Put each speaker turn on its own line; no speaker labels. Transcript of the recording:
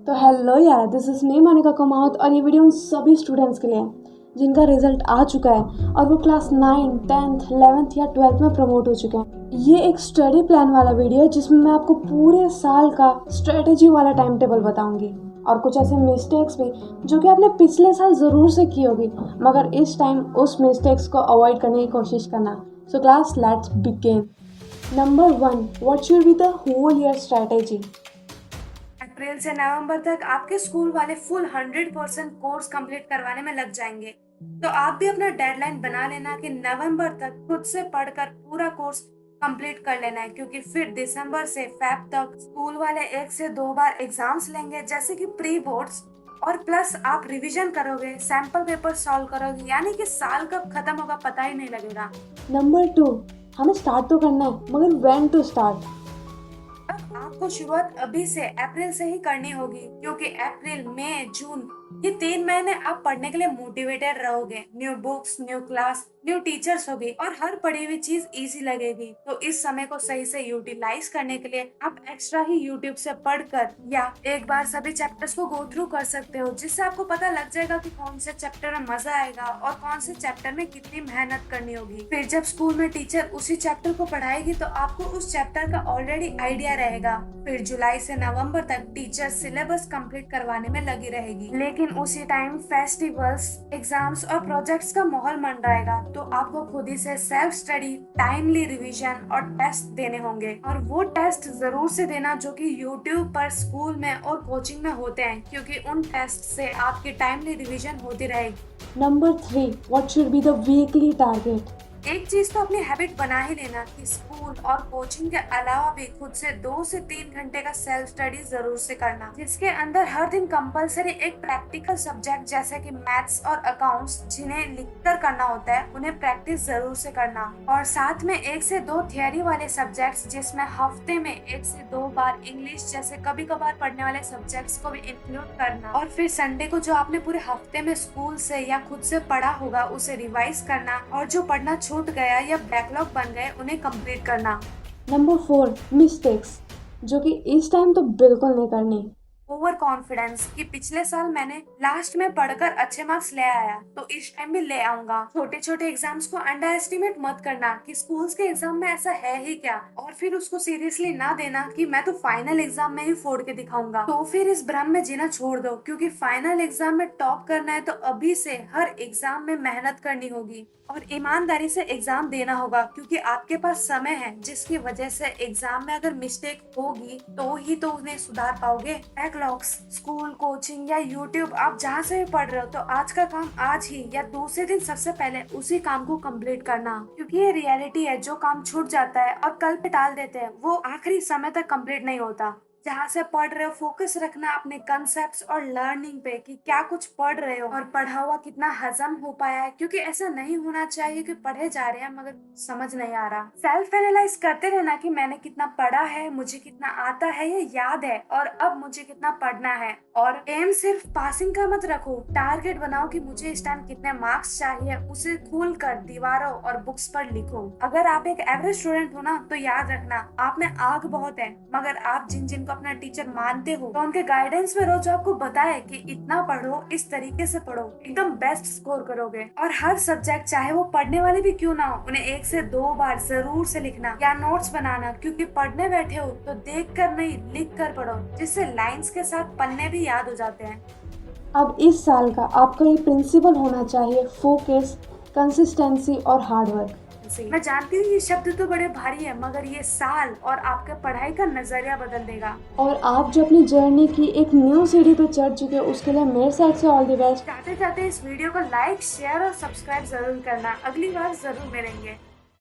तो हेलो यार, this is me Monika कमावत और ये वीडियो उन सभी स्टूडेंट्स के लिए है जिनका रिजल्ट आ चुका है और वो क्लास 9, 10th, 11th या 12th में प्रमोट हो चुके हैं। ये एक स्टडी प्लान वाला वीडियो है जिसमें मैं आपको पूरे साल का स्ट्रेटेजी वाला टाइम टेबल बताऊंगी और कुछ ऐसे मिस्टेक्स भी जो कि आपने पिछले साल ज़रूर से की होगी, मगर इस टाइम उस मिस्टेक्स को अवॉइड करने की कोशिश करना। So class, let's begin. Number 1, what should be the whole year strategy.
अप्रैल से नवंबर तक आपके स्कूल वाले फुल 100% कोर्स कंप्लीट करवाने में लग जाएंगे। तो आप भी अपना डेडलाइन बना लेना कि नवंबर तक खुद से पढ़कर पूरा कोर्स कंप्लीट कर लेना है, क्योंकि फिर दिसंबर से फेब तक स्कूल वाले 1 से 2 बार एग्जाम्स लेंगे, जैसे कि प्री बोर्ड्स, और प्लस आप रिवीजन करोगे, सैंपल पेपर सॉल्व करोगे, यानी कि साल कब खत्म होगा पता ही नहीं लगेगा।
नंबर 2, हमें स्टार्ट तो करना है, मगर व्हेन टू स्टार्ट।
अब आपको शुरुआत अभी से अप्रैल से ही करनी होगी, क्योंकि अप्रैल, मई, जून ये 3 महीने आप पढ़ने के लिए मोटिवेटेड रहोगे। New books, new class, new teachers होगी और हर पढ़ी हुई चीज इजी लगेगी। तो इस समय को सही से यूटिलाइज करने के लिए आप एक्स्ट्रा ही यूट्यूब से पढ़कर या एक बार सभी चैप्टर्स को गो थ्रू कर सकते हो, जिससे आपको पता लग जाएगा कि कौन से चैप्टर में मजा आएगा और कौन से चैप्टर में कितनी मेहनत करनी होगी। फिर जब स्कूल में टीचर उसी चैप्टर को पढ़ाएगी तो आपको उस चैप्टर का ऑलरेडी आइडिया रहेगा। फिर जुलाई से नवंबर तक टीचर सिलेबस कंप्लीट करवाने में लगी रहेगी, लेकिन उसी टाइम फेस्टिवल्स, एग्जाम्स और प्रोजेक्ट्स का माहौल मंडराएगा। तो आपको खुद ही से सेल्फ स्टडी, टाइमली रिवीजन और टेस्ट देने होंगे, और वो टेस्ट जरूर से देना जो कि यूट्यूब पर, स्कूल में और कोचिंग में होते हैं, क्योंकि उन टेस्ट से आपकी टाइमली रिवीजन होती रहेगी।
Number 3, what should be the weekly target.
एक चीज तो अपनी हैबिट बना ही लेना कि स्कूल और कोचिंग के अलावा भी खुद से 2 से 3 घंटे का सेल्फ स्टडी जरूर से करना, जिसके अंदर हर दिन कंपलसरी एक प्रैक्टिकल सब्जेक्ट जैसे कि मैथ्स और अकाउंट्स, जिन्हें लिखकर करना होता है, उन्हें प्रैक्टिस जरूर से करना। और साथ में 1 से 2 थियरी वाले सब्जेक्ट्स, जिसमें हफ्ते में 1 से 2 बार इंग्लिश जैसे कभी कभार पढ़ने वाले सब्जेक्ट्स को भी इंक्लूड करना। और फिर संडे को जो आपने पूरे हफ्ते में स्कूल से या खुद से पढ़ा होगा उसे रिवाइज करना, और जो पढ़ना छूट गया या बैकलॉग बन गए उन्हें कंप्लीट करना।
नंबर 4, मिस्टेक्स, जो कि इस टाइम तो बिल्कुल नहीं करनी।
ओवर कॉन्फिडेंस कि पिछले साल मैंने लास्ट में पढ़कर अच्छे मार्क्स ले आया तो इस टाइम भी ले आऊंगा। छोटे छोटे एग्जाम्स को अंडर एस्टिमेट मत करना कि स्कूल्स के एग्जाम में ऐसा है ही क्या, और फिर उसको सीरियसली ना देना कि मैं तो फाइनल एग्जाम में ही फोड़ के दिखाऊंगा। तो फिर इस भ्रम में जीना छोड़ दो, क्योंकि फाइनल एग्जाम में टॉप करना है तो अभी से हर एग्जाम में मेहनत करनी होगी और ईमानदारी से एग्जाम देना होगा, क्योंकि आपके पास समय है, जिसकी वजह से एग्जाम में अगर मिस्टेक होगी तो ही तो उन्हें सुधार पाओगे। बैकलॉग्स, स्कूल, कोचिंग या यूट्यूब, आप जहाँ से भी पढ़ रहे हो तो आज का काम आज ही या दूसरे दिन सबसे पहले उसी काम को कंप्लीट करना, क्योंकि ये रियलिटी है। जो काम छूट जाता है और कल पे टाल देते हैं वो आखिरी समय तक कंप्लीट नहीं होता। जहाँ से पढ़ रहे हो फोकस रखना अपने कंसेप्ट्स और लर्निंग पे कि क्या कुछ पढ़ रहे हो और पढ़ा हुआ कितना हजम हो पाया है, क्योंकि ऐसा नहीं होना चाहिए कि पढ़े जा रहे हैं मगर समझ नहीं आ रहा। सेल्फ एनालाइज करते रहना कि मैंने कितना पढ़ा है, मुझे कितना आता है, ये याद है, और अब मुझे कितना पढ़ना है। और एम सिर्फ पासिंग का मत रखो, टारगेट बनाओ कि मुझे इस टाइम कितने मार्क्स चाहिए, उसे खोल कर दीवारों और बुक्स पर लिखो। अगर आप एक एवरेज स्टूडेंट हो ना तो याद रखना आप में आग बहुत है, मगर आप जिन को अपना टीचर मानते हो तो उनके गाइडेंस में रोज आपको बताए कि इतना पढ़ो, इस तरीके से पढ़ो, एकदम बेस्ट स्कोर करोगे। और हर सब्जेक्ट चाहे वो पढ़ने वाले भी क्यों ना हो, उन्हें 1 से 2 बार जरूर से लिखना या नोट्स बनाना, क्योंकि पढ़ने बैठे हो तो देख कर नहीं लिख कर पढ़ो, जिससे लाइंस के साथ पन्ने भी याद हो जाते हैं।
अब इस साल का आपका ये प्रिंसिपल होना चाहिए, फोकस, कंसिस्टेंसी और हार्डवर्क।
मैं जानती हूँ ये शब्द तो बड़े भारी है, मगर ये साल और आपके पढ़ाई का नजरिया बदल देगा।
और आप जो अपनी जर्नी की एक न्यू सीढ़ी पे चढ़ चुके हो उसके लिए मेरे साइड से ऑल द बेस्ट।
जाते जाते इस वीडियो को लाइक, शेयर और सब्सक्राइब जरूर करना। अगली बार जरूर मिलेंगे।